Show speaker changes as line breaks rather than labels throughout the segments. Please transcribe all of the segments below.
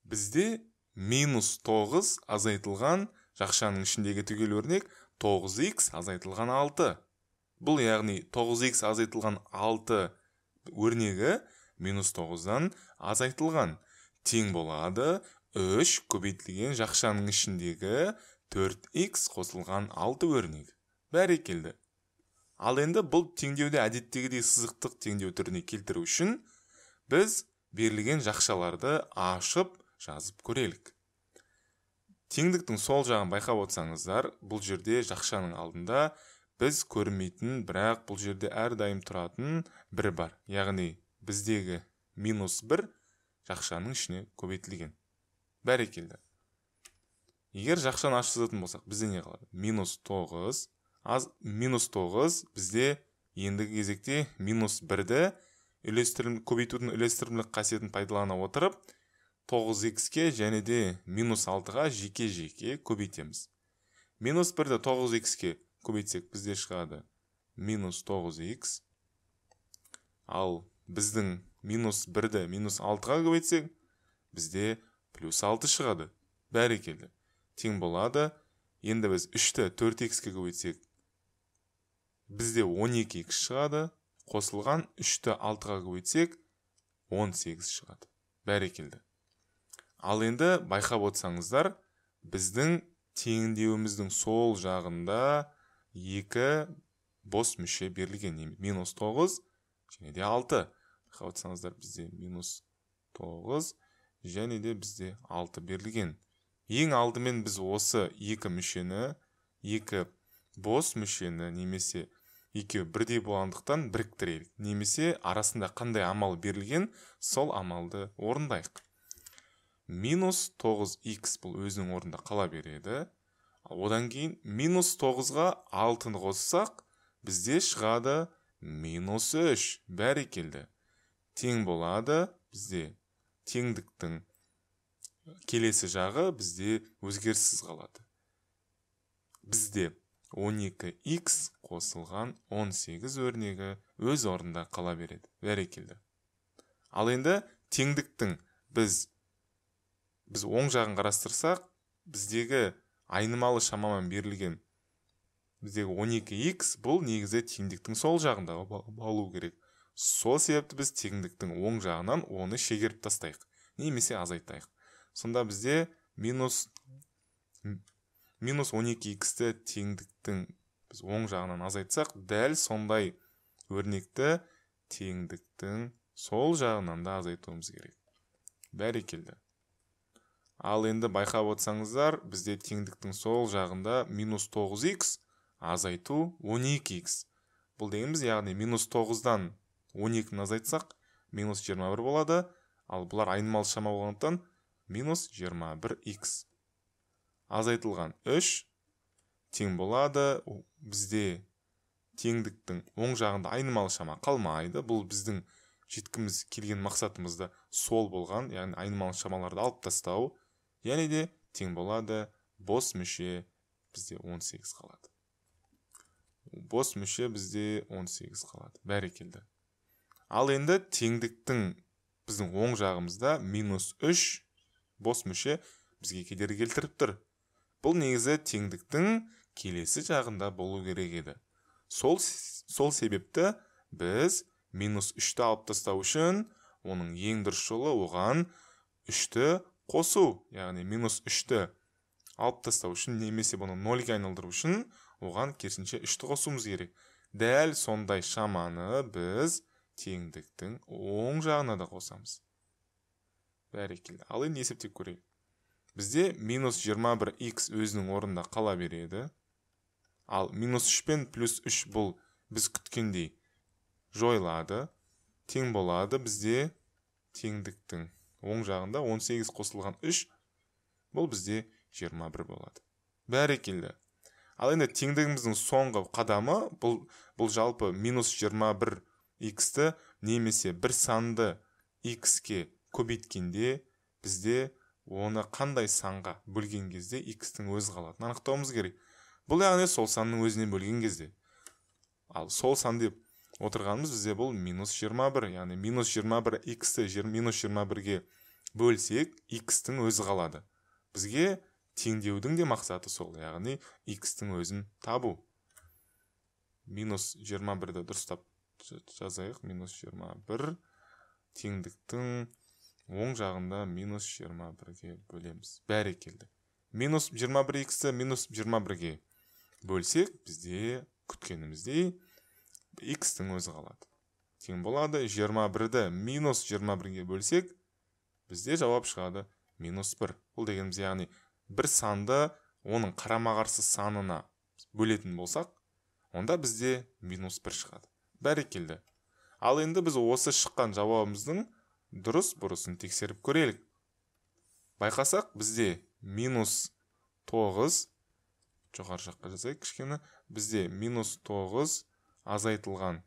Бізде минус 9 азайтылған жақшаның ішіндегі түгел өрнек 9х азайтылған 6. Бұл яғни 9х азайтылған 6 өрнегі минус 9-дан азайтылған. Тең болады 3 көбейтілген жақшаның ішіндегі 4х қосылған 6 өрнегі. Бәрекелді. Ал енді бұл теңдеуді әдеттегідей сызықтық теңдеу түріне келтіру үшін біз берілген жақшаларды ашып жазып көрелік. Теңдіктің сол жағын байқап отырсаңыздар, бұл жерде жақшаның алдында біз көрмейтін, бірақ бұл жерде әрдайым тұратын бір бар. Яғни біздегі минус 1 жақшаның ішіне көбейтілген. Бәрекелді. Егер жақшаны ашып жазатын болсақ, бізде не қалады? Минус 9 бізде ендігі кезекте минус 1-ді көбейтудің үлестірімділік қасиетін пайдалана отырып, 9х-ке және де минус 6-ға жеке-жеке көбейтеміз. Минус 1-ді 9х-ке көбейтсек, бізде шығады минус 9х. Ал біздің минус 1-ді минус 6-ға көбейтсек, бізде плюс 6 шығады. Бәрекелді. Тең болады. Енді біз 3-ті 4х-ке көбейтсек, бізде 12х шығады. Қосылған 3-ті 6-ға көбейтсек, 18 шығады. Бәрекелді. Ал енді байқап отырсаңыздар, біздің теңдеуіміздің сол жағында 2 бос мүше берілген. Минус 9 және де 6. Байқап отырсаңыздар, бізде минус 9 және де бізде 6 берілген. Ең алдымен біз осы 2 мүшені, 2 бос мүшені немесе екеуі бірдей болғандықтан біріктірелік. Немесе арасында қандай амал берілген, сол амалды орындайық. Минус 9х бұл өзінің орнында қала береді. Одан кейін минус 9-ға 6-ны қоссақ, бізде шығады минус 3. Бәрекелді. Тең болады. Бізде теңдіктің келесі жағы бізде өзгеріссіз қалады. Бізде 12х қосылған 18 өрнегі өз орнында қала береді. Бәрекелді. Ал енді теңдіктің біз оң жағын қарастырсақ, біздегі айнымалы шамамен берілген біздегі 12х бұл негізі теңдіктің сол жағында болу керек. Сол себепті біз теңдіктің оң жағынан оны шегеріп тастайық, немесе азайтайық. Сонда бізде минус 12х-ті теңдіктің біз оң жағынан азайтсақ, дәл сондай өрнекті теңдіктің сол жағынан да азайтуымыз керек. Бәрекелді. Ал енді байқап отырсаңыздар, бізде теңдіктің сол жағында минус 9х азайту 12х. Бұл дегеніміз, яғни минус 9-дан 12-ні азайтсақ, минус 21 болады, ал бұлар айнымалы шама болғандықтан минус 21х. Азайтылған 3 тең болады. Бізде теңдіктің оң жағында айнымалы шама қалмайды. Бұл біздің жеткіміз келген мақсатымызда сол болған, яғни айнымалы шамаларды алып тастау. Яғни де тең болады бос мүше бізде 18 қалады. Бос мүше бізде 18 қалады. Бәрекелді. Ал енді теңдіктің біздің оң жағымызда минус 3 бос мүше бізге кедергі келтіріп тұр. Бұл негізі теңдіктің келесі жағында болу керек еді. Сол себепті біз минус 3-ті алып тастау үшін, оның ең дұрыс жолы оған 3-ті қосу. Яғни минус 3-ті алып тастау үшін, немесе бұны 0-ге айналдыру үшін, оған керісінше 3-ті қосуымыз керек. Дәл сондай шаманы біз теңдіктің оң жағына да қосамыз. Бәрекелді. Ал енді есептеп көрейік. Бізде минус 21х өзінің орнында қала береді. Ал минус 3 пен плюс 3 бұл біз күткендей жойылады. Тең болады. Бізде теңдіктің оң жағында 18 қосылған 3 бұл бізде 21 болады. Бәрекелді. Ал енді теңдігіміздің соңғы қадамы бұл жалпы минус 21х-ті немесе бір санды х-ке көбейткенде бізде оны қандай санға бөлген кезде х-тің өзі қалатынын анықтауымыз керек. Бұл яғни сол санның өзінен бөлген кезде. Ал сол сан деп отырғанымыз бізде бұл минус 21, яғни минус 21х-ті минус 21-ге бөлсек x-тің өзі қалады. Бізге теңдеудің де мақсаты сол, яғни x-тің өзін табу. Минус 21-ді дұрыстап жазайық. Минус 21 теңдіктің оң жағында минус 21-ге бөлеміз. Бәрекелді. Минус 21x-ті минус 21-ге бөлсек, бізде күткеніміздей x-тің өзі қалады. Тең болады. 21-ді минус 21-ге бөлсек, бізде жауап шығады минус 1. Бұл дегеніміз, яғни бір санды оның қарама-қарсы санына бөлетін болсақ, онда бізде минус 1 шығады. Бәрекелді. Ал енді біз осы шыққан жауабымыздың дұрыс-бұрысын тексеріп көрелік. Байқасақ, бізде минус 9, жоғары жаққа жазайық кішкені, бізде минус 9 азайтылған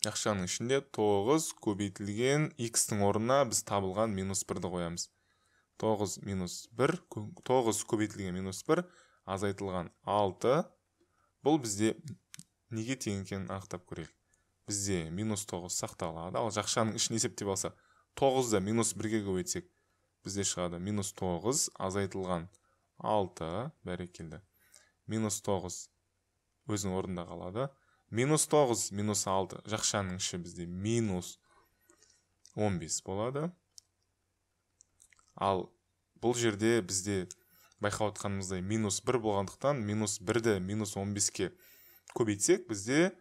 ақшаның ішінде 9 көбейтілген x-тің орнына біз табылған минус 1-ді қоямыз. 9 минус 1, 9 көбейтілген минус 1 азайтылған 6. Бұл бізде неге тең екенін анықтап көрелік. Бізде минус 9 сақталады. Ал жақшаның ішін есептеп алсақ, 9-ды минус 1-ге көбейтсек, бізде шығады минус 9 азайтылған 6. Бәрекелді. Минус 9 өзінің орнында қалады. Минус 9, минус 6, жақшаның іші бізде минус 15 болады. Ал бұл жерде бізде байқап отқанымыздай минус 1 болғандықтан, минус 1-ді минус 15-ке көбейтсек, бізде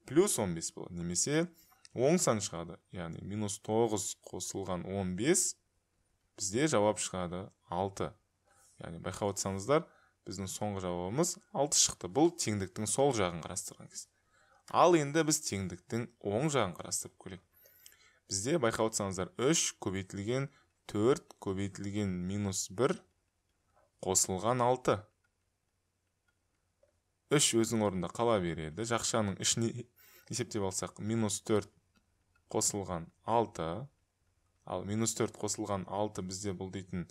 плюс 15 болады. Немесе оң сан шығады. Яғни минус 9 қосылған 15, бізде жауап шығады 6. Яғни байқап отсаңыздар, біздің соңғы жауабымыз 6 шықты. Бұл теңдіктің сол жағын қарастырған кез. Ал енді біз теңдіктің оң жағын қарастырып көрейік. Бізде байқап отсаңыздар 3 көбейтілген 4 көбейтілген минус 1 қосылған 6. 3 өзінің орнында қала береді. Жақшаның ішіне есептеп алсақ, минус 4 қосылған 6. Ал минус 4 қосылған 6 бізде бұл дейтін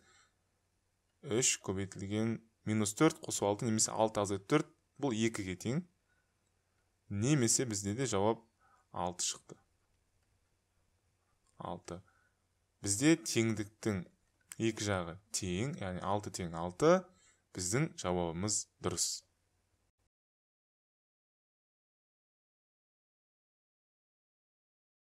3 көбейтілген минус 4 қосу 6, немесе 6 азайт 4, бұл 2-ге тең. Немесе бізде де жауап 6 шықты. 6. Бізде теңдіктің екі жағы тең, яғни 6 тең 6, біздің жауабымыз дұрыс.